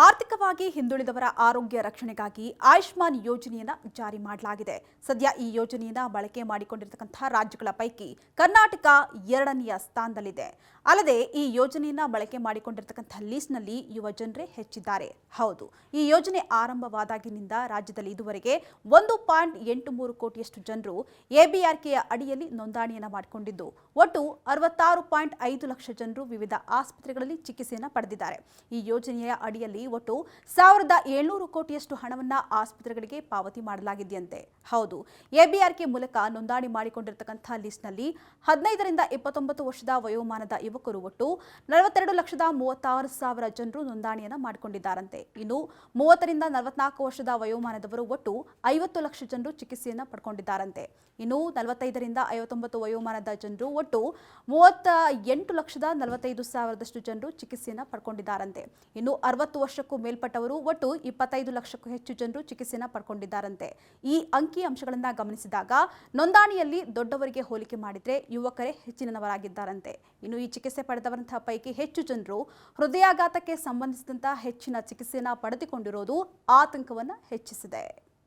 ಆರ್ಥಿಕವಾಗಿ ಹಿಂದುಳಿದವರ ಆರೋಗ್ಯ ರಕ್ಷಣೆಗಾಗಿ ಆಯುಷ್ಮಾನ್ ಯೋಜನೆಯನ್ನು ಜಾರಿ ಮಾಡಲಾಗಿದೆ. ಸದ್ಯ ಈ ಯೋಜನೆಯನ್ನು ಬಳಕೆ ಮಾಡಿಕೊಂಡಿರತಕ್ಕಂತಹ ರಾಜ್ಯಗಳ ಪೈಕಿ ಕರ್ನಾಟಕ 2ನೇ ಸ್ಥಾನದಲ್ಲಿದೆ. ಅಲ್ಲದೆ ಈ ಯೋಜನೆಯನ್ನು ಬಳಕೆ ಮಾಡಿಕೊಂಡಿರತಕ್ಕಂತಹ ಲಿಸ್ಟ್ನಲ್ಲಿ ಯುವ ಜನರೇ ಹೆಚ್ಚಿದ್ದಾರೆ. ಹೌದು, ಈ ಯೋಜನೆ ಆರಂಭವಾದಾಗಿನಿಂದ ರಾಜ್ಯದಲ್ಲಿ ಇದುವರೆಗೆ 1.83 ಕೋಟಿಯಷ್ಟು ಜನರು ಎಬಿಆರ್ಕೆಯ ಅಡಿಯಲ್ಲಿ ನೋಂದಣಿಯನ್ನು ಮಾಡಿಕೊಂಡಿದ್ದು, ಒಟ್ಟು 66.5 ಲಕ್ಷ ಜನರು ವಿವಿಧ ಆಸ್ಪತ್ರೆಗಳಲ್ಲಿ ಚಿಕಿತ್ಸೆಯನ್ನು ಪಡೆದಿದ್ದಾರೆ. ಈ ಯೋಜನೆಯ ಅಡಿಯಲ್ಲಿ ಒಟ್ಟು 1700 ಕೋಟಿಯಷ್ಟು ಹಣವನ್ನು ಆಸ್ಪತ್ರೆಗಳಿಗೆ ಪಾವತಿ ಮಾಡಲಾಗಿದೆಯಂತೆ. ಹೌದು, ಎಬಿಆರ್ಕೆ ಮೂಲಕ ನೋಂದಣಿ ಮಾಡಿಕೊಂಡಿರತಕ್ಕಂತಹ ಲಿಸ್ಟ್ನಲ್ಲಿ 15 ರಿಂದ 29 ವರ್ಷದ ವಯೋಮಾನದ ಯುವಕರು ಒಟ್ಟು 42,36,000 ಜನರು ನೋಂದಣಿಯನ್ನು ಮಾಡಿಕೊಂಡಿದ್ದಾರಂತೆ. ಇನ್ನು 30 ರಿಂದ 44 ವರ್ಷದ ವಯೋಮಾನದವರು ಒಟ್ಟು 50 ಲಕ್ಷ ಜನರು ಚಿಕಿತ್ಸೆಯನ್ನು ಪಡ್ಕೊಂಡಿದ್ದಾರಂತೆ. ಇನ್ನು 45 ರಿಂದ 59 ವಯೋಮಾನದ ಜನರು ಒಟ್ಟು 38,45,000 ಜನರು ಚಿಕಿತ್ಸೆಯನ್ನು ಪಡ್ಕೊಂಡಿದ್ದಾರಂತೆ. ಇನ್ನು 60 ವರ್ಷಕ್ಕೂ ಮೇಲ್ಪಟ್ಟವರು ಒಟ್ಟು 25 ಲಕ್ಷಕ್ಕೂ ಹೆಚ್ಚು ಜನರು ಚಿಕಿತ್ಸೆಯನ್ನು ಪಡ್ಕೊಂಡಿದ್ದಾರಂತೆ. ಈ ಅಂಕಿ ಅಂಶಗಳನ್ನು ಗಮನಿಸಿದಾಗ ನೋಂದಣಿಯಲ್ಲಿ ದೊಡ್ಡವರಿಗೆ ಹೋಲಿಕೆ ಮಾಡಿದರೆ ಯುವಕರೇ ಹೆಚ್ಚಿನವರಾಗಿದ್ದಾರಂತೆ. ಇನ್ನು ಈ ಚಿಕಿತ್ಸೆ ಪಡೆದವರಂತಹ ಪೈಕಿ ಹೆಚ್ಚು ಜನರು ಹೃದಯಾಘಾತಕ್ಕೆ ಸಂಬಂಧಿಸಿದಂತಹ ಹೆಚ್ಚಿನ ಚಿಕಿತ್ಸೆಯನ್ನು ಪಡೆದುಕೊಂಡಿರುವುದು ಆತಂಕವನ್ನು ಹೆಚ್ಚಿಸಿದೆ.